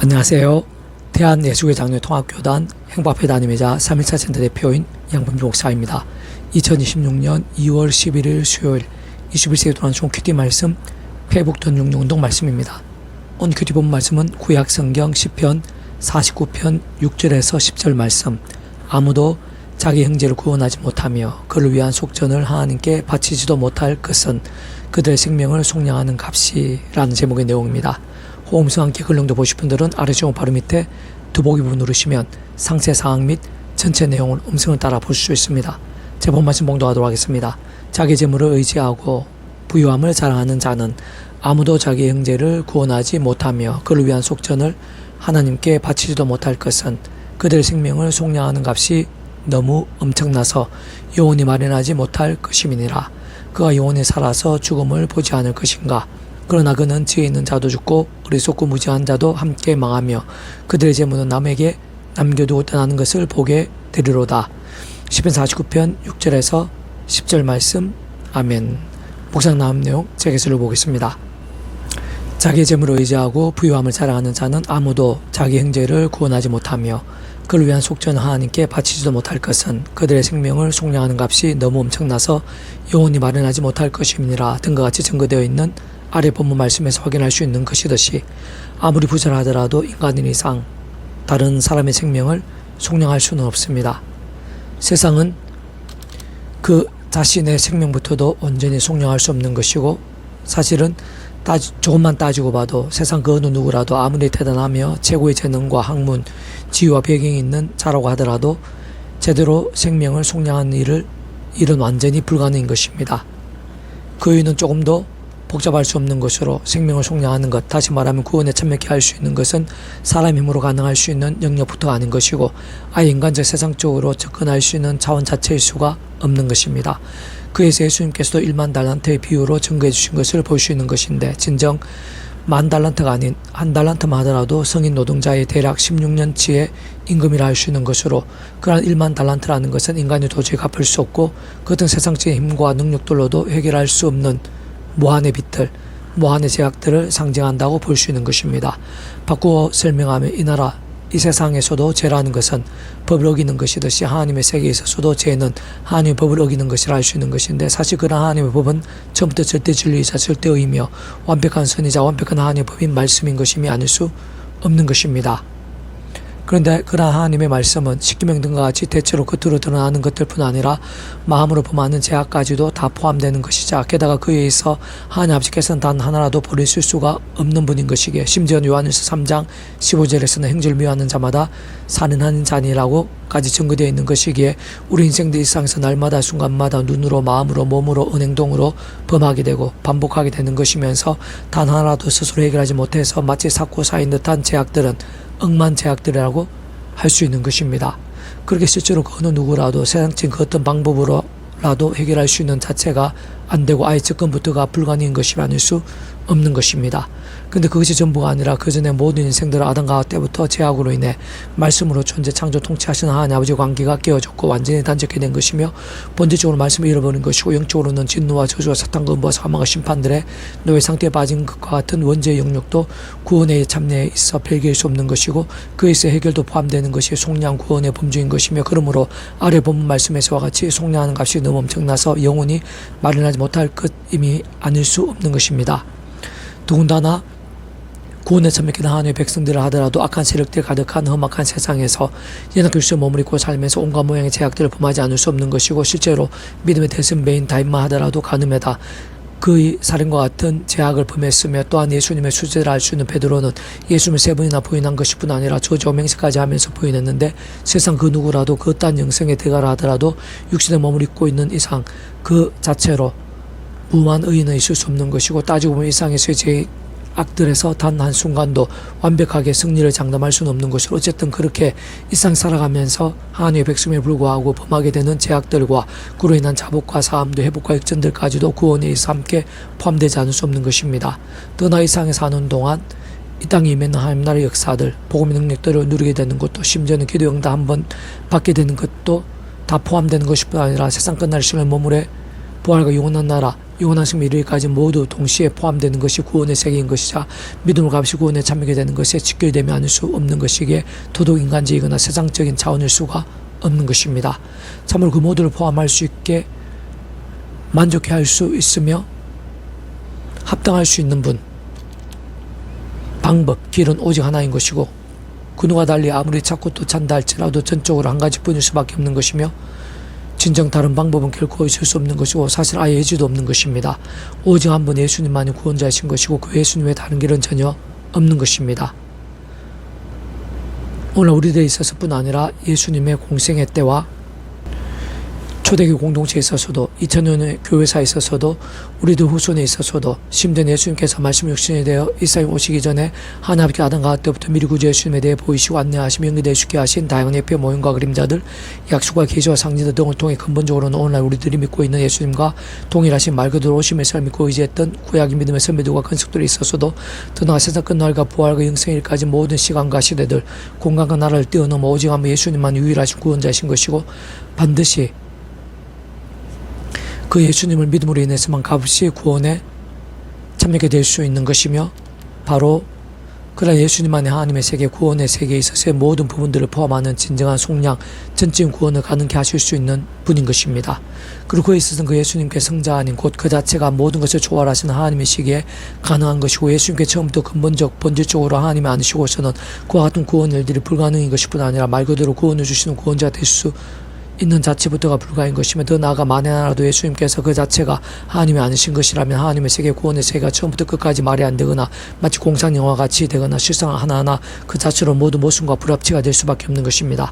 안녕하세요. 대한예수교장로통합교단 행박회단임이자 3.1차 센터 대표인 양범주 목사입니다. 2026년 2월 11일 수요일 21세기 동안 총 큐티 말씀 회복 전중운동 말씀입니다. 오늘 큐티 본 말씀은 구약성경 시편 49편 6절에서 10절 말씀. 아무도 자기 형제를 구원하지 못하며 그를 위한 속전을 하나님께 바치지도 못할 것은 그들의 생명을 속량하는 값이라는 제목의 내용입니다. 호음성 함께 글령도 보실 분들은 아래 제목 바로 밑에 더보기 부분 누르시면 상세 사항 및 전체 내용을 음성을 따라 보실 수 있습니다. 제 본 말씀 봉독하도록 하겠습니다. 자기 재물을 의지하고 부유함을 자랑하는 자는 아무도 자기 형제를 구원하지 못하며 그를 위한 속전을 하나님께 바치지도 못할 것은 그들의 생명을 속량하는 값이 너무 엄청나서 영원히 마련하지 못할 것임이니라. 그가 영원히 살아서 죽음을 보지 않을 것인가. 그러나 그는 지혜 있는 자도 죽고 어리석고 무지한 자도 함께 망하며 그들의 재물은 남에게 남겨두고 떠나는 것을 보게 되리로다. 시편 49편 6절에서 10절 말씀. 아멘. 묵상 나온 내용 제게슬로 보겠습니다. 자기의 재물을 의지하고 부유함을 자랑하는 자는 아무도 자기 형제를 구원하지 못하며 그를 위한 속전을 하나님께 바치지도 못할 것은 그들의 생명을 속량하는 값이 너무 엄청나서 영원히 마련하지 못할 것임이니라 등과 같이 증거되어 있는 아래 본문 말씀에서 확인할 수 있는 것이듯이 아무리 부자라 하더라도 인간인 이상 다른 사람의 생명을 속량할 수는 없습니다. 세상은 그 자신의 생명부터도 온전히 속량할 수 없는 것이고 사실은 조금만 따지고 봐도 세상 그 어느 누구라도 아무리 대단하며 최고의 재능과 학문, 지위와 배경이 있는 자라고 하더라도 제대로 생명을 속량하는 일은 완전히 불가능인 것입니다. 그 이유는 조금 더 복잡할 수 없는 것으로 생명을 속량하는 것, 다시 말하면 구원에 참여케 할 수 있는 것은 사람의 힘으로 가능할 수 있는 영역부터가 아닌 것이고 아예 인간적 세상적으로 접근할 수 있는 차원 자체일 수가 없는 것입니다. 그에서 예수님께서도 1만 달란트의 비유로 증거해 주신 것을 볼 수 있는 것인데 진정 10,000달란트가 아닌 1달란트만 하더라도 성인 노동자의 대략 16년치의 임금이라 할 수 있는 것으로 그러한 1만 달란트라는 것은 인간이 도저히 갚을 수 없고 그 어떤 세상적인 힘과 능력들로도 해결할 수 없는 무한의 빚들, 무한의 제약들을 상징한다고 볼 수 있는 것입니다. 바꾸어 설명하면 이 세상에서도 죄라는 것은 법을 어기는 것이듯이 하나님의 세계에 있어서도 죄는 하나님의 법을 어기는 것이라 할 수 있는 것인데 사실 그런 하나님의 법은 처음부터 절대 진리이자 절대의이며 완벽한 선이자 완벽한 하나님의 법인 말씀인 것임이 아닐 수 없는 것입니다. 그런데 그러한 하나님의 말씀은 십계명 등과 같이 대체로 겉으로 드러나는 것들뿐 아니라 마음으로 범하는 죄악까지도 다 포함되는 것이자 게다가 그에 의해서 하나님 아버지께서는 단 하나라도 버리실 수가 없는 분인 것이기에 심지어 요한일서 3장 15절에서는 행주를 미워하는 자마다 살인하는 자니라고까지 증거되어 있는 것이기에 우리 인생들 일상에서 날마다 순간마다 눈으로 마음으로 몸으로 은행동으로 범하게 되고 반복하게 되는 것이면서 단 하나라도 스스로 해결하지 못해서 마치 삭고 쌓인 듯한 죄악들은 억만 제약들이라고 할 수 있는 것입니다. 그렇게 실제로 그 어느 누구라도 세상적인 그 어떤 방법으로라도 해결할 수 있는 자체가 안 되고 아예 접근부터가 불가능인 것이 아닐 수 없는 것입니다. 근데 그것이 전부가 아니라 그 전에 모든 인생들은 아담과 하와 때부터 죄악으로 인해 말씀으로 존재 창조 통치하시는 하나님 아버지 관계가 깨어졌고 완전히 단절게 된 것이며 본질적으로 말씀을 잃어버린 것이고 영적으로는 진노와 저주와 사탄과 음부와 사망과 심판들의 노예 상태에 빠진 것과 같은 원죄의 영역도 구원의 참여에 있어 별개일 수 없는 것이고 그에서 해결도 포함되는 것이 속량 구원의 범주인 것이며 그러므로 아래 본문 말씀에서와 같이 속량하는 값이 너무 엄청나서 영원히 마련하지 못할 것임이 아닐 수 없는 것입니다. 더군다나 구원에 참여하는 하나님의 백성들을 하더라도 악한 세력들이 가득한 험악한 세상에서 연약한 수에 머무르고 살면서 온갖 모양의 제약들을 범하지 않을 수 없는 것이고 실제로 믿음의 대선배인 다윗만 하더라도 가늠에다 그의 살인과 같은 제약을 범했으며 또한 예수님의 수제를 알 수 있는 베드로는 예수님을 3번이나 부인한 것이 뿐 아니라 저주 맹세까지 하면서 부인했는데 세상 그 누구라도 그 어떠한 영성에 대가를 하더라도 육신에 머무르고 있는 이상 그 자체로 무한 의인은 있을 수 없는 것이고 따지고 보면 이상에서의 죄악들에서 단 한순간도 완벽하게 승리를 장담할 수는 없는 것이고 어쨌든 그렇게 일상 살아가면서 하나님의 백성에 불구하고 범하게 되는 죄악들과 그로 인한 자복과 사함도 회복과 역전들까지도 구원에 의해서 함께 포함되지 않을 수 없는 것입니다. 더나 이 세상에 사는 동안 이 땅에 임했는 하나님 나라의 역사들, 복음의 능력들을 누리게 되는 것도 심지어는 기도 응답 한번 받게 되는 것도 다 포함되는 것이 뿐 아니라 세상 끝날 시간에 부활과 영원한 나라, 영원한 생명 이르기까지 모두 동시에 포함되는 것이 구원의 세계인 것이자 믿음으로 값이 구원에 참여하게 되는 것에 직결되며 아닐 수 없는 것이기에 도덕 인간주의이거나 세상적인 차원일 수가 없는 것입니다. 참으로 그 모두를 포함할 수 있게 만족해 할 수 있으며 합당할 수 있는 분, 방법, 길은 오직 하나인 것이고 그 누가 달리 아무리 찾고 또 찾다 할지라도 전적으로 한 가지뿐일 수밖에 없는 것이며 진정 다른 방법은 결코 있을 수 없는 것이고 사실 아예 예지도 없는 것입니다. 오직 한 분 예수님만이 구원자이신 것이고 그 예수님 외에 다른 길은 전혀 없는 것입니다. 오늘 우리들에 있어서뿐 아니라 예수님의 공생애 때와 초대교회 공동체에 있어서도 2000년의 교회사에 있어서도 우리들 후손에 있어서도 심지어 예수님께서 말씀 육신이 되어 이 세상에 오시기 전에 하나님께 아담과 하와 때부터 미리 구주 예수님에 대해 보이시고 안내하시며 연기되어 주게 하신 다양한 예표의 모형과 그림자들, 약속과 계시와 상징들 등을 통해 근본적으로는 오늘날 우리들이 믿고 있는 예수님과 동일하신 말 그대로 오심의 삶을 믿고 의지했던 구약의 믿음의 선배들과 건석들이 있어서도 더 나아 세상 끝날과 부활과 영생일까지 모든 시간과 시대들, 공간과 나라를 뛰어넘어 오직 한 분 예수님만 유일하신 구원자이신 것이고 반드시 그 예수님을 믿음으로 인해서만 값없이 구원에 참여하게 될 수 있는 것이며 바로 그러한 예수님만의 하나님의 세계, 구원의 세계에 있어서의 모든 부분들을 포함하는 진정한 속량, 전적인 구원을 가능케 하실 수 있는 분인 것입니다. 그리고 그에 있어서는 그 예수님께 성자 아닌 곧 그 자체가 모든 것을 초월하시는 하나님이시기에 가능한 것이고 근께 처음부터 근본적 본질적으로 하나님이 아니시고서는 그와 같은 구원 일들이 불가능인 것일 뿐 아니라 말 그대로 구원을 주시는 구원자가 될 수 있는 자체부터가 불가인 것이며 더 나아가 만에 하나라도 예수님께서 그 자체가 하나님이 아니신 것이라면 하나님의 세계, 구원의 세계가 처음부터 끝까지 말이 안 되거나 마치 공상 영화 같이 되거나 실상 하나하나 그 자체로 모두 모순과 불합치가 될 수밖에 없는 것입니다.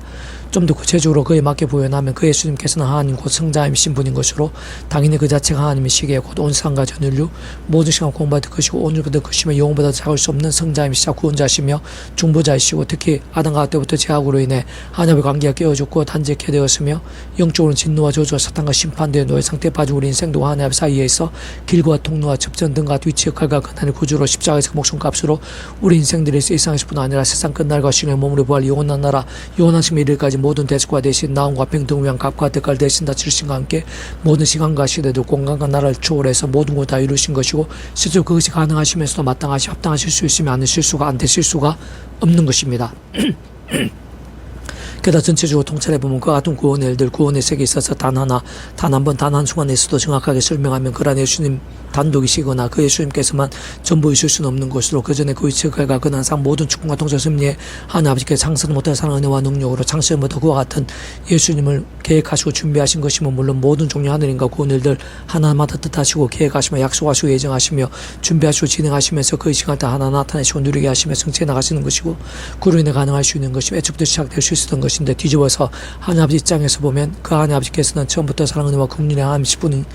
좀 더 구체적으로 그에 맞게 보여나면 그 예수님께서는 하나님 곧 성자이신 분인 것으로 당연히 그 자체가 하나님이시기에 곧 온 세상과 전 인류 모든 시간 공부받을 것이고 오늘보다 것이며 영원보다 작을 수 없는 성자이시자 구원자시며 중보자이시고 특히 아담과 하와 때부터 죄악으로 인해 하나님의 관계가 깨어졌고 단절케 되었으며 영적으로는 진노와 저주와 사탄과 심판되어 노예 상태에 빠진 우리 인생도 하나님 사이에 있어 길과 통로와 접전 등과 위치 역할과 그날의 구주로 십자가에서 그 목숨값으로 우리 인생들이 이 세상에서뿐 아니라 세상 끝날과 시간의 몸으로 부활 영원한 나라 영원한 생명 이르기까지 모든 대속과 대신 나음과 평등을 위한 값과 대가를 대신 다 치르신과 함께 모든 시간과 시대도 공간과 나라를 초월해서 모든 걸 다 이루신 것이고 실제로 그것이 가능하시면서도 마땅하시 합당하실 수 있으며 안 되실 수가 안 되실 수가 없는 것입니다. 게다가 전체적으로 통찰해보면 그 같은 구원의 일들, 구원의 세계에 있어서 단 하나, 단 한 번, 단 한 순간에서도 정확하게 설명하면 그러한 예수님 단독이시거나 그 예수님께서만 전부이실 수는 없는 것으로 그 전에 그 위치의 결과 그 항상 모든 축복과 통찰 섭리에 하나님 아버지께서 창세를 못한 사랑 은혜와 능력으로 창세부터 그와 같은 예수님을 계획하시고 준비하신 것이며 물론 모든 종류 하늘인가 구원 일들 하나마다 뜻하시고 계획하시며 약속하시고 예정하시며 준비하시고 진행하시면서 그 시간대 하나 나타내시고 누리게 하시며 성취해 나가시는 것이고 그로 인해 가능할 수 있는 것이며 애초부터 시작될 수 있었던 것인데 뒤집어서 하나님 아버지 입장에서 보면 그 하나님 아버지께서는 처음부터 사랑 은혜와 국률의 하나님이실 뿐인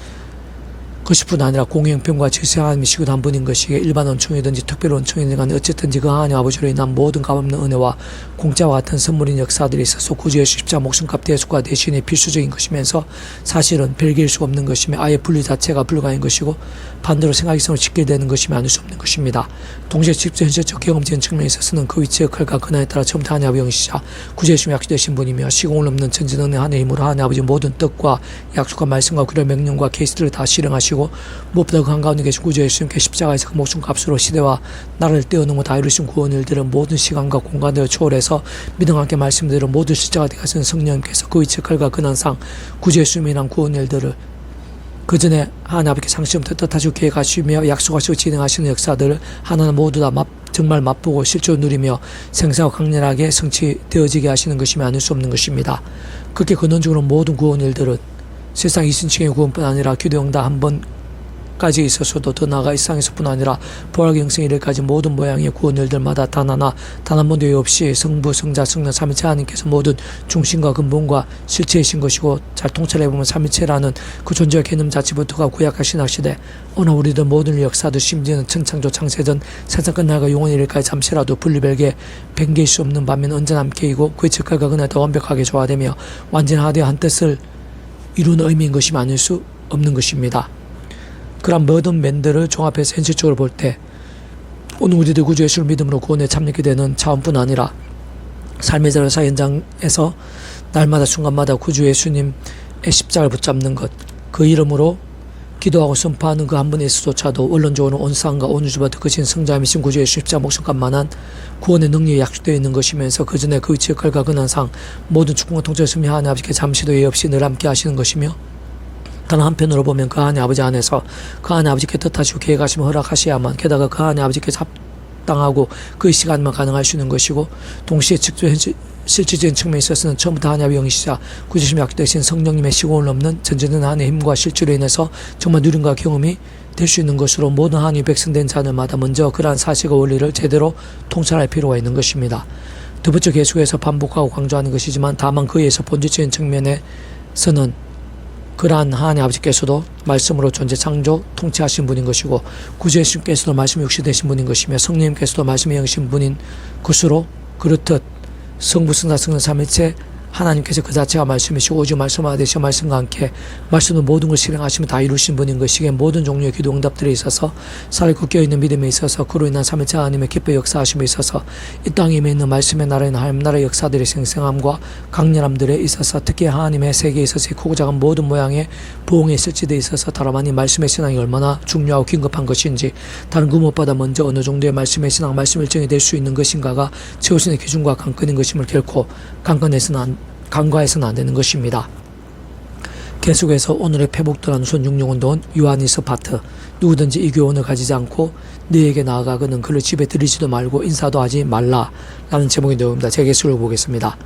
것이뿐 아니라 공영평과 질서 하나님이시고 한 분인 것이기에 일반 원총이든지 특별 원총이든지 간에 어쨌든지 그 하나님 아버지로 인한 모든 값없는 은혜와 공짜와 같은 선물인 역사들이 있어서 구주 예수 십자가 목숨값 대속과 대신이 필수적인 것이면서 사실은 별개일 수가 없는 것이며 아예 분리 자체가 불가인 것이고 반대로 생각이성을 짓게 되는 것이며 아닐 수 없는 것입니다. 동시에 직접 현실적 경험적인 측면에 있어서는 그 위치 역할과 근황에 따라 처음부터 하나님 아버지 영시자 구주 예수님이 약속되신 분이며 시공을 넘는 전지능력 하나님의 힘으로 하나님 아버지 모든 뜻과 약속과 말씀과 그의 명령과 케이스들을 다 실행하시고 무엇보다 그 한가운데 계신 구주 예수님께 십자가에서 그 목숨값으로 시대와 나라를 뛰어넘어 다 이루신 구원 일들은 모든 시간과 공간들을 초월해서 믿음과 함께 말씀대로 모든 십자가 되가신 성령님께서 그 위치 역할과 근황상 구주 예수님이란 구원 일들을 그 전에 하나님 아버지께 상시부터 뜻하시고 계획하시며 약속하시고 진행하시는 역사들을 하나는 모두 다 정말 맛보고 실제로 누리며 생사와 강렬하게 성취되어지게 하시는 것이며 아닐 수 없는 것입니다. 그렇게 근원적으로 모든 구원 일들은 세상 이순층의 구원뿐 아니라 기도영다 한 번까지 있어서도 더 나아가 이 세상에서뿐 아니라 부활과 영생 이래까지 모든 모양의 구원 일들마다 단 하나 단 한 번도 예외 없이 성부 성자 성령 삼위체 하나님께서 모든 중심과 근본과 실체이신 것이고 잘 통찰해보면 삼위체라는 그 존재와 개념 자체부터가 구약과 신약 시대 오늘 우리들 모든 역사들 심지어는 천창조 창세전 세상 끝날과 영원히 이래까지 잠시라도 분리별개 변개일 수 없는 반면 언제나 함께이고 그의 즉각과 그날 더 완벽하게 조화되며 완전하되 한 뜻을 이루는 의미인 것이 아닐 수 없는 것입니다. 그런 모든 면들을 종합해서 현실적으로 볼 때 오늘 우리들 구주 예수를 믿음으로 구원에 참여하게 되는 차원뿐 아니라 삶의 자료사 현장에서 날마다 순간마다 구주 예수님의 십자가를 붙잡는 것 그 이름으로 기도하고 선포하는 그 한 분에 있어조차도 원론적으로 온 세상과 온 우주보다 크신 성자이신 구주의 십자가 목숨값만한 구원의 능력이 약속되어 있는 것이면서 그 전에 그 위치의 결과 근한상 모든 축복과 통제를 승리하는 하나님 아버지께 잠시도 예의 없이 늘 함께 하시는 것이며, 다른 한편으로 보면 그 하나님 아버지 안에서 그 하나님 아버지께 뜻하시고 계획하시면 허락하셔야만, 게다가 그 하나님 아버지께 합당하고 그 시간만 가능할 수 있는 것이고, 동시에 실질적인 측면에 있어서는 처음부터 하나님의 영이시자 구주심이 약속되신 성령님의 시공을 넘는 전제된 하나님의 힘과 실제로 인해서 정말 누림과 경험이 될 수 있는 것으로 모든 하나님의 백성된 자들마다 먼저 그러한 사실과 원리를 제대로 통찰할 필요가 있는 것입니다. 두 번째, 계속해서 반복하고 강조하는 것이지만 다만 그에 의해서 본질적인 측면에서는 그러한 하나님 아버지께서도 말씀으로 존재 창조 통치하신 분인 것이고, 구주 예수님께서도 말씀이 육시 되신 분인 것이며, 성령님께서도 말씀이 영이신 분인 것으로, 그렇듯 성부, 성자, 성령 삼위일체 하나님께서 그 자체가 말씀이시고 오직 말씀화 되시어 말씀과 함께 말씀으로 모든 걸 실행하시며 다 이루신 분인 것이기에 모든 종류의 기도 응답들에 있어서 살고 껴있는 믿음에 있어서 그로 인한 삼위일체 하나님의 기뻐 역사하심에 있어서 이 땅에 있는 말씀의 나라인 하나님 나라의 역사들의 생생함과 강렬함들에 있어서 특히 하나님의 세계에 있어서 크고 작은 모든 모양의 부흥에 있을지 데 있어서 다라마니 말씀의 신앙이 얼마나 중요하고 긴급한 것인지, 다른 그 무엇보다 먼저 어느 정도의 말씀의 신앙, 말씀 일정이 될 수 있는 것인가가 최우선의 기준과 관건인 것임을 결코 간과해서는 안 되는 것입니다. 계속해서 오늘의 페북도 나손 66운동은 요한일서 파트, 누구든지 이 교훈을 가지지 않고 너에게 나아가거든 그를 집에 들이지도 말고 인사도 하지 말라 라는 제목의 내용입니다. 제가 계속 읽어보겠습니다.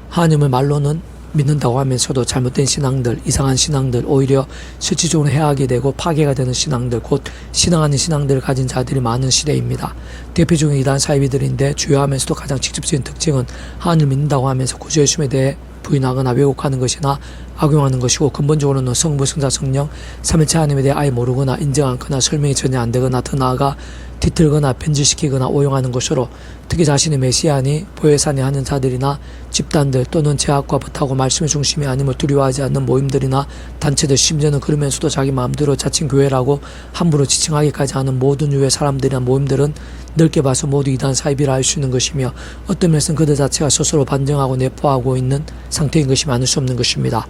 하나님을 말로는 믿는다고 하면서도 잘못된 신앙들, 이상한 신앙들, 오히려 실질적으로 해악이 되고 파괴가 되는 신앙들, 곧 신앙 아닌 신앙들을 가진 자들이 많은 시대입니다. 대표적인 이단 사이비들인데 주요하면서도 가장 직접적인 특징은 하나님을 믿는다고 하면서 구주 예수님에 대해 부인하거나 왜곡하는 것이나 악용하는 것이고, 근본적으로는 성부, 성자, 성령 삼위일체 하나님에 대해 아예 모르거나 인정 않거나 설명이 전혀 안 되거나 더 나아가 뒤틀거나 변질시키거나 오용하는 것으로, 특히 자신의 메시아니 보혜사니 하는 자들이나 집단들 또는 제약과 부탁하고 말씀의 중심이 아님을 두려워하지 않는 모임들이나 단체들, 심지어는 그러면서도 자기 마음대로 자칭 교회라고 함부로 지칭하기까지 하는 모든 유의 사람들이나 모임들은 넓게 봐서 모두 이단 사이비라 할 수 있는 것이며, 어떤 면에서는 그들 자체가 스스로 반증하고 내포하고 있는 상태인 것이 많을 수 없는 것입니다.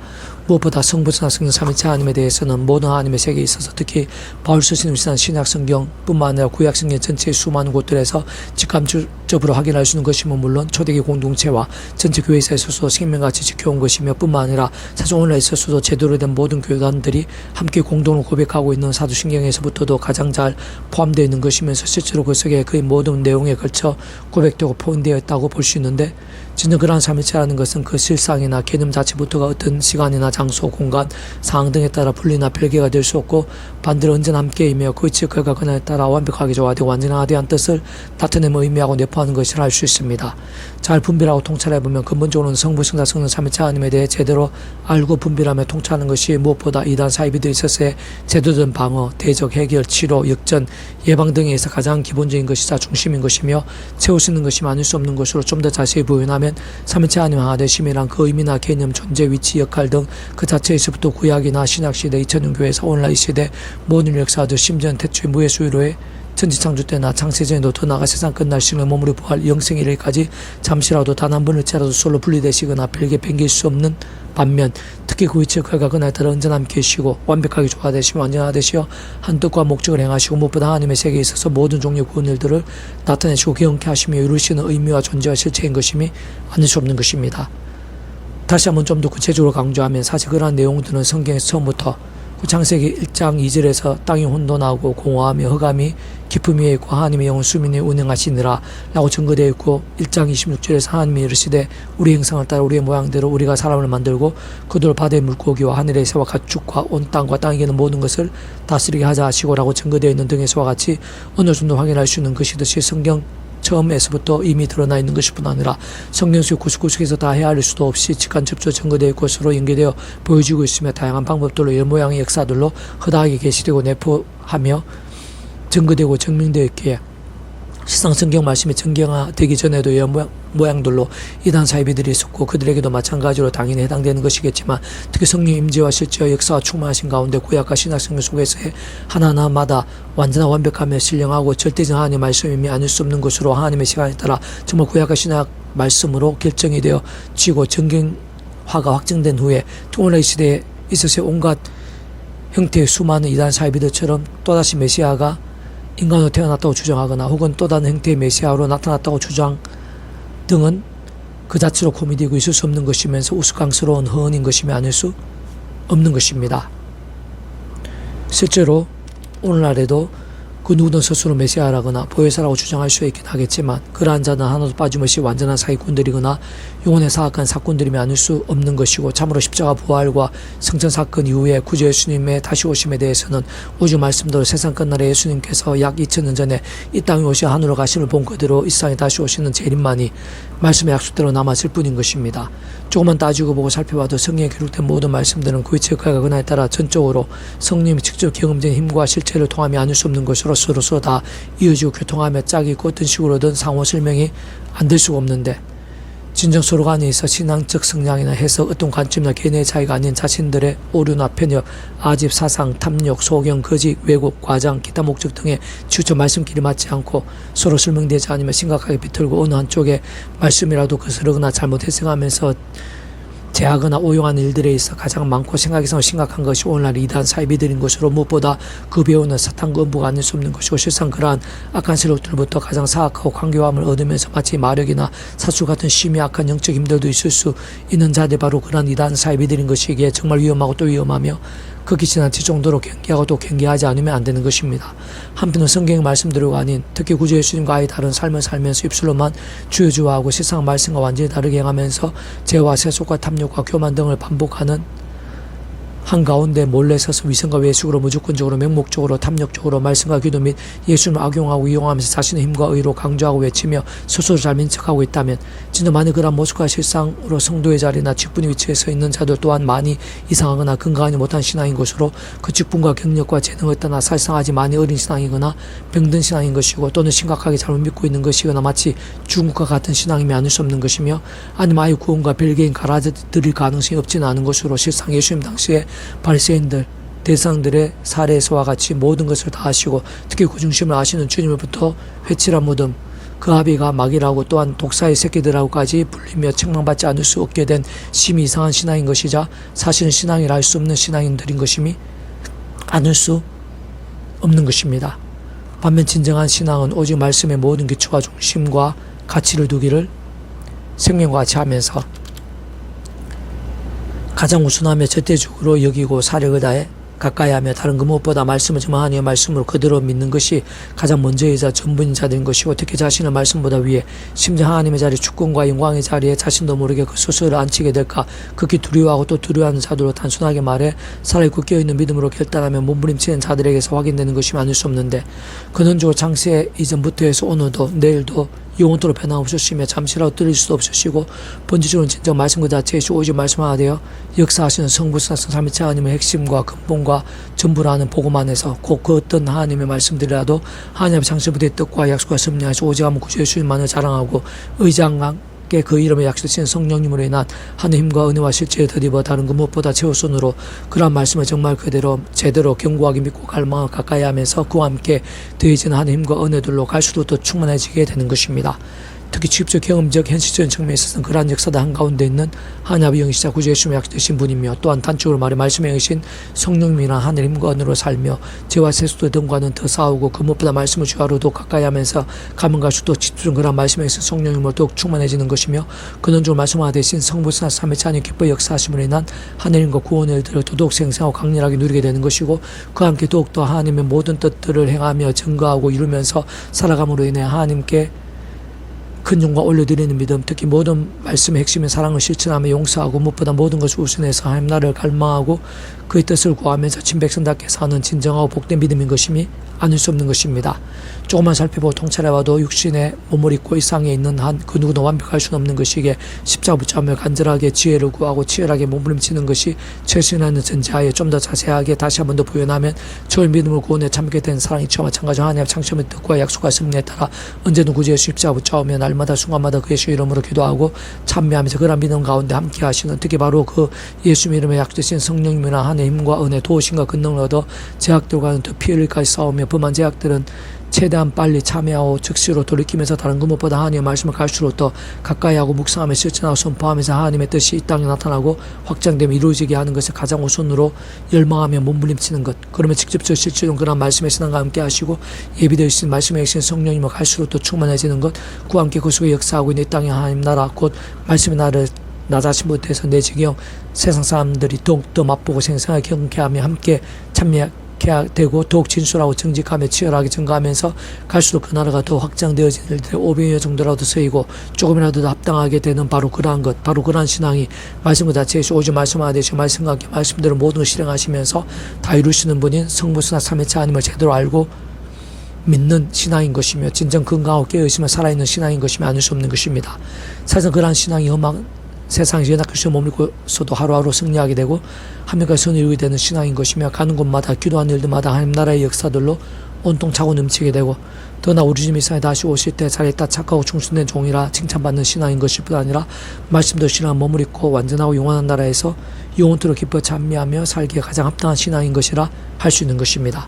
무엇보다 성부나 성령 삼위일체 하나님에 대해서는 모든 하나님의 세계에 있어서 특히 바울 스승님 쓰신 신약 성경뿐만 아니라 구약 성경 전체의 수많은 곳들에서 직감적으로 확인할 수 있는 것이면 물론 초대기 공동체와 전체 교회사에 있어서 생명같이 지켜온 것이며, 뿐만 아니라 사실 오늘날 있어서도 제대로 된 모든 교단들이 함께 공동으로 고백하고 있는 사도신경에서부터도 가장 잘 포함되어 있는 것이면서 실제로 그 속에 그의 모든 내용에 걸쳐 고백되고 포함되어 있다고 볼 수 있는데, 진정 그러한 삼위일체라는 것은 그 실상이나 개념 자체부터가 어떤 시간이나 장소, 공간, 상황 등에 따라 분리나 별개가 될 수 없고 반대로 언제나 함께이며 그 위치의 결과 근원에 따라 완벽하게 조화되고 완전하대한 뜻을 나타내며 의미하고 내포하는 것이라 할 수 있습니다. 잘 분별하고 통찰해보면 근본적으로는 성부, 성자, 성령 삼위일체 하나님에 대해 제대로 알고 분별하며 통찰하는 것이 무엇보다 이단 사이비들이 있어서의 제도된 방어, 대적, 해결, 치료, 역전, 예방 등에 있어 가장 기본적인 것이자 중심인 것이며 채울 수 있는 것이 많을 수 없는 것으로 좀 더 자세히 부연하면 삼위일체 하나님 하나 되심이란 그 의미나 개념, 존재, 위치, 역할 등 그 자체에서부터 구약이나 신약시대, 2000년 교회에서 오늘날 이 시대 모든 역사들, 심지어는 태초의 무예수유로의 천지창조 때나 창세전에도 더 나아가 세상 끝날 시간에 몸으로 부활 영생에 이르기까지 잠시라도 단 한 번을째라도 솔로 분리되시거나 별개 뱅길 수 없는 반면, 특히 그 위치의 결과 그날 따라 언제나 함께 계시고 완벽하게 조화되시며 완전하되시어 한 뜻과 목적을 행하시고 무엇보다 하나님의 세계에 있어서 모든 종류의 구원 일들을 나타내시고 경험케 하시며 이루시는 의미와 존재와 실체인 것임이 아닐 수 없는 것입니다. 다시 한번 좀 더 구체적으로 강조하면 사실 그러한 내용들은 성경에서 처음부터 창세기 1장 2절에서 땅이 혼돈하고 공허하며 흑암이 깊음 위에 있고 하나님의 영은 수민이 운행하시느라 라고 증거되어 있고, 1장 26절에서 하나님이 이르시되 우리 형상을 따라 우리의 모양대로 우리가 사람을 만들고 그들 바다의 물고기와 하늘의 새와 가축과 온 땅과 땅에 있는 모든 것을 다스리게 하자 하시고 라고 증거되어 있는 등에서와 같이 어느 정도 확인할 수 있는 것이듯이 성경 처음에서부터 이미 드러나 있는 것일 뿐 아니라 성경 속 구석구석에서 다 헤아릴 수도 없이 직간접적으로 증거되어 것으로 연계되어 보여지고 있으며, 다양한 방법들로 여러 모양의 역사들로 허다하게 게시되고 내포하며 증거되고 증명되어 있기에 시상 성경 말씀이 정경화되기 전에도 여러 모양들로 이단 사이비들이 있었고 그들에게도 마찬가지로 당연히 해당되는 것이겠지만, 특히 성령 임재와 실제와 역사와 충만하신 가운데 구약과 신약 성경 속에서의 하나하나마다 완전한 완벽하며 신령하고 절대적 하나님의 말씀이 아닐 수 없는 것으로 하나님의 시간에 따라 정말 구약과 신약 말씀으로 결정이 되어 지고 정경화가 확정된 후에 오늘의 시대에 있어서 온갖 형태의 수많은 이단 사이비들처럼 또다시 메시아가 인간으로 태어났다고 주장하거나 혹은 또 다른 형태의 메시아로 나타났다고 주장 등은 그 자체로 코미디이고 있을 수 없는 것이면서 우스꽝스러운 허언인 것이며 아닐 수 없는 것입니다. 실제로 오늘날에도 그 누구든 스스로 메시아라거나 보혜사라고 주장할 수 있긴 하겠지만 그러한 자는 하나도 빠짐없이 완전한 사기꾼들이거나 영혼에 사악한 사건들이며 아닐 수 없는 것이고, 참으로 십자가 부활과 성천 사건 이후에 구주 예수님의 다시 오심에 대해서는 우주 말씀대로 세상 끝날에 예수님께서 약 2000년 전에 이 땅에 오셔 하늘로 가심을 본 그대로 이 세상에 다시 오시는 재림만이 말씀의 약속대로 남았을 뿐인 것입니다. 조금만 따지고 보고 살펴봐도 성경에 기록된 모든 말씀들은 그의 즉각과 그날에 따라 전적으로 성령이 직접 경험된 힘과 실체를 통하며 아닐 수 없는 것으로 서로 다 이어지고 교통하며 짝이 있고 어떤 식으로든 상호 설명이 안 될 수가 없는데, 진정 서로 간에 있어 신앙적 성향이나 해석, 어떤 관점이나 개념의 차이가 아닌 자신들의 오류나 편협, 아집, 사상, 탐욕, 소경, 거짓, 왜곡, 과장, 기타 목적 등에 치우쳐 말씀길이 맞지 않고 서로 설명되지 않으며 심각하게 비틀고 어느 한쪽의 말씀이라도 거스르거나 잘못 해석하면서 제하거나 오용하는 일들에 있어 가장 많고 생각이 심각한 것이 오늘날 이단 사이비들인 것으로, 무엇보다 그 배우는 사탄과 음부가 아닐 수 없는 것이고, 실상 그러한 악한 세력들로부터 가장 사악하고 관계함을 얻으면서 마치 마력이나 사수 같은 심히 악한 영적 힘들도 있을 수 있는 자들, 바로 그러한 이단 사이비들인 것이기에 정말 위험하고 또 위험하며 극히 지나칠 정도로 경계하고 또 경계하지 않으면 안 되는 것입니다. 한편은 성경의 말씀대로가 아닌 특히 구주 예수님과 아예 다른 삶을 살면서 입술로만 주여주와하고 세상 말씀과 완전히 다르게 행하면서 죄와 세속과 탐욕과 교만 등을 반복하는 한가운데 몰래 서서 위선과 외식으로 무조건적으로 맹목적으로 탐욕적으로 말씀과 기도 및 예수님을 악용하고 이용하면서 자신의 힘과 의로 강조하고 외치며 스스로 잘 민척하고 있다면, 진짜 만일 그런 모습과 실상으로 성도의 자리나 직분의 위치에 서 있는 자들 또한 많이 이상하거나 건강하지 못한 신앙인 것으로, 그 직분과 경력과 재능을 떠나 사실상 아직 많이 어린 신앙이거나 병든 신앙인 것이고, 또는 심각하게 잘못 믿고 있는 것이거나 마치 중국과 같은 신앙임이 아닐 수 없는 것이며, 아니면 아예 구원과 별개인 갈아들일 가능성이 없지는 않은 것으로, 실상 예수님 당시에 바리새인들 대상들의 사례에서와 같이 모든 것을 다 아시고 특히 그 중심을 아시는 주님으로부터 회칠한 무덤, 그 아비가 마귀라고 또한 독사의 새끼들하고까지 불리며 책망받지 않을 수 없게 된 심히 이상한 신앙인 것이자, 사실은 신앙이라 할 수 없는 신앙인들인 것임이 아닐 수 없는 것입니다. 반면 진정한 신앙은 오직 말씀의 모든 기초와 중심과 가치를 두기를 생명과 같이 하면서 가장 우선하며 절대적으로 여기고 사력을 다해 가까이 하며 다른 그 무엇보다 말씀을 정말 하나님의 말씀으로 그대로 믿는 것이 가장 먼저이자 전부인 자들인 것이고, 특히 자신의 말씀보다 위에 심지어 하나님의 자리, 주권과 영광의 자리에 자신도 모르게 그 스스로를 앉히게 될까 극히 두려워하고 또 두려워하는 자들로 단순하게 말해 살아있고 깨어있는 믿음으로 결단하며 몸부림치는 자들에게서 확인되는 것이 아닐 수 없는데, 근원적으로 창세 이전부터 해서 오늘도 내일도 영원토록 변함없으시며 잠시라도 떨릴 수도 없으시고, 본질적으로는 진정 말씀 그 자체이시고 오직 말씀 하나 되어 역사하시는 성부사성 삼위체 하나님의 핵심과 근본과 전부라는 복음 안에서 곧 그 어떤 하나님의 말씀들이라도 하나님의 창세부터의 뜻과 약속과 섭리하시고 오직 한번 구주 예수님만을 자랑하고 의장함 그 이름에 약속하신 성령님으로 인한 하나님의 힘과 은혜와 실제에 더입어 다른 그 무엇보다 최우선으로 그러한 말씀을 정말 그대로 제대로 견고하게 믿고 갈망을 가까이 하면서 그와 함께 더해지는 하나님의 힘과 은혜들로 갈수록 더 충만해지게 되는 것입니다. 특히 직접 경험적 현실적인 측면에 있어서는 그러한 역사들 한가운데 있는 하나님의 영이시자 구주 예수님의 약속되신 분이며, 또한 단적으로 말해 말씀의 영이신 성령님이나 하나님 힘과 은혜로 살며 죄와 세속도 등과는 더 싸우고 그 무엇보다 말씀을 주하로 더욱 가까이 하면서 가면 갈수록 더 집중 그러한 말씀에 있어 성령님으로 더욱 충만해지는 것이며, 근원적으로 말씀화 대신 성부나 삼위체 하나님 기뻐 역사하심으로 인한 하나님과 구원의 일들을 더욱 생생하고 강렬하게 누리게 되는 것이고, 그와 함께 더욱더 하나님의 모든 뜻들을 행하며 증거하고 이루면서 살아감으로 인해 하나님께 큰 영광 올려드리는 믿음, 특히 모든 말씀의 핵심인 사랑을 실천하며 용서하고 무엇보다 모든 것을 우선해서 하나님 나라를 갈망하고 그의 뜻을 구하면서 친백성답게 사는 진정하고 복된 믿음인 것임이 아닐 수 없는 것입니다. 조금만 살펴보고 통찰해봐도 육신의 몸을 입고 이 상에 있는 한 그 누구도 완벽할 수는 없는 것이기에 십자가 붙잡으며 간절하게 지혜를 구하고 치열하게 몸부림치는 것이 최선이라는 전제하에 좀 더 자세하게 다시 한 번 더 부연하면 저의 믿음을 구원에 참게 된 사랑이 처음 마찬가지로 하나님의 창조의 뜻과 약속과 섭리에 따라 언제든 구주의 십자가 붙잡으며 날마다 순간마다 그의 주 이름으로 기도하고 찬미하면서 그런 믿음 가운데 함께 하시는, 특히 바로 그 예수 이름에 약속되신 성령님이나 하나님의 힘과 은혜 도우심과 권능을 얻어 제약들과는 더 피 흘릴까지 싸우며 범한 제약들은 최대한 빨리 참여하고 즉시로 돌이키면서 다른 그 무엇보다 하나님의 말씀을 갈수록 더 가까이 하고 묵상하며 실천하고 선포하면서 하나님의 뜻이 이 땅에 나타나고 확장되며 이루어지게 하는 것을 가장 우선으로 열망하며 몸부림치는 것. 그러면 직접적 실질적으로 그런 말씀의 신앙과 함께 하시고 예비되어 있으신 말씀의 핵심 성령님을 갈수록 더 충만해지는 것. 그와 함께 그 속에 역사하고 있는 이 땅의 하나님 나라 곧 말씀의 나라를 나 자신부터해서 내 지경 세상 사람들이 더욱더 맛보고 생생하게 경계하며 함께 참여하게 되고 더욱 진술하고 정직하며 치열하게 증가하면서 갈수록 그 나라가 더 확장되어질 때 500여 정도라도 쓰이고 조금이라도 더 합당하게 되는 바로 그러한 것, 바로 그러한 신앙이 말씀 그 자체에서 오직 말씀하되 되시 말씀과 함께 말씀대로 모든 걸 실행하시면서 다 이루시는 분인 성부수나 삼위체 하나님을 제대로 알고 믿는 신앙인 것이며 진정 건강하고 깨어있으며 살아있는 신앙인 것이며 아닐 수 없는 것입니다. 사실 그러한 신앙이 세상에서 연약할 머물고서도 하루하루 승리하게 되고 한명까지 선을 이루게 되는 신앙인 것이며 가는 곳마다 기도하는 일들마다 하나님 나라의 역사들로 온통 차고 넘치게 되고 더나 우리 주님 이 세상에 다시 오실 때 잘했다 착하고 충성된 종이라 칭찬받는 신앙인 것일 뿐 아니라 말씀도 신앙 머무르고 완전하고 영원한 나라에서 영원토록 기뻐 찬미하며 살기에 가장 합당한 신앙인 것이라 할 수 있는 것입니다.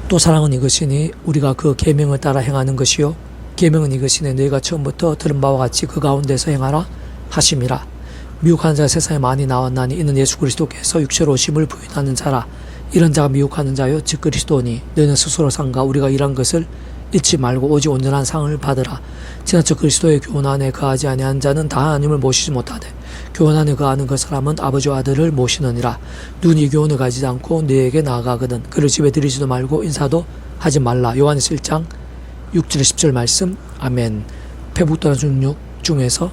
또 사랑은 이것이니 우리가 그 계명을 따라 행하는 것이요 계명은 이것이니 너희가 처음부터 들은 바와 같이 그 가운데서 행하라 하심이라. 미혹하는 자가 세상에 많이 나왔나니 이는 예수 그리스도께서 육체로 오심을 부인하는 자라. 이런 자가 미혹하는 자요 즉 그리스도니 너희는 스스로 상가 우리가 이런 것을 잊지 말고 오직 온전한 상을 받으라. 지나쳐 그리스도의 교훈 안에 거하지 아니한 자는 다 하나님을 모시지 못하되 교훈 안에 거하는 그 사람은 아버지와 아들을 모시느니라. 누구는 이 교훈을 가지지 않고 너희에게 나아가거든 그를 집에 들이지도 말고 인사도 하지 말라. 요한일서 1장 6절 10절 말씀. 아멘. 페북도나 중에서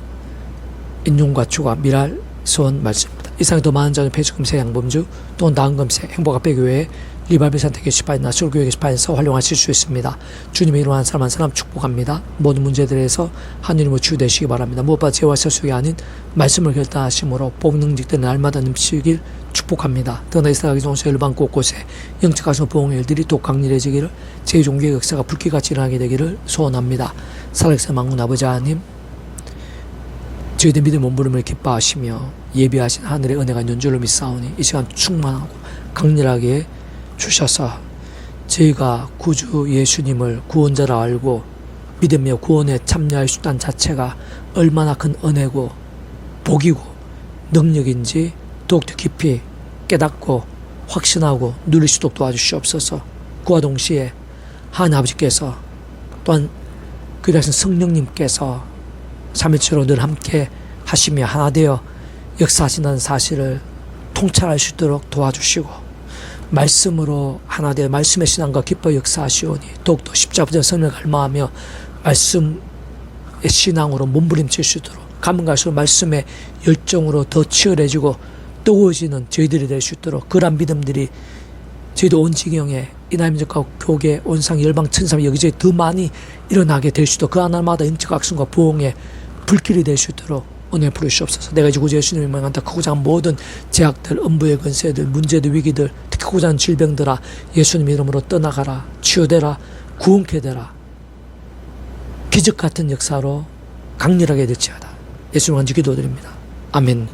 인용과 추가 미랄 소원 말씀입니다. 이상이 더 많은 자는 폐지금세 양범주 또는 나은금세 행복아배교회 리발비 산태 게시판이나 솔교회 게시판에서 활용하실 수 있습니다. 주님의 이름으로 한 사람 한 사람 축복합니다. 모든 문제들에서 하느님으로 치유되시기 바랍니다. 무엇보다 죄와 세속이 아닌 말씀을 결단하심으로 복능직된 날마다 넘치길 축복합니다. 더나 이스라엘 종서 일반 곳곳에 영적 가서 부흥의 일들이 또 강렬해지기를 제2종교의 역사가 불길같이 일어나게 되기를 소원합니다. 살아계신 만군 아버지 하나님 저희들 믿음 몸부림을 기뻐하시며 예비하신 하늘의 은혜가 있는 줄로 믿사오니 이 시간 충만하고 강렬하게 주셔서 저희가 구주 예수님을 구원자라 알고 믿으며 구원에 참여할 수 있다는 자체가 얼마나 큰 은혜고 복이고 능력인지 더욱더 깊이 깨닫고 확신하고 누릴 수 있도록 도와주시옵소서. 그와 동시에 하나님 아버지께서 또한 그 대신 성령님께서 삼일체로 늘 함께 하시며 하나 되어 역사하신다는 사실을 통찰할 수 있도록 도와주시고 말씀으로 하나 되어 말씀의 신앙과 기뻐 역사하시오니 더욱더 십자가의 선을 갈망하며 말씀의 신앙으로 몸부림칠 수 있도록 가면 갈수록 말씀의 열정으로 더 치열해지고 뜨거워지는 저희들이 될 수 있도록 그러한 믿음들이 저희도 온 지경에 이나민족과 교계 온상 열방 천삼 여기저기 더 많이 일어나게 될 수도 그 하나마다 영적 악순과 부흥의 불길이 될 수 있도록 은혜 부르시옵소서. 내가 이제 구주 예수님을 명한다. 크고 작은 모든 제약들, 음부의 권세들, 문제들, 위기들, 특히 크고 작은 질병들아 예수님 이름으로 떠나가라. 치유되라. 구원케 되라. 기적 같은 역사로 강렬하게 될지어다. 예수님 간주 기도드립니다. 아멘.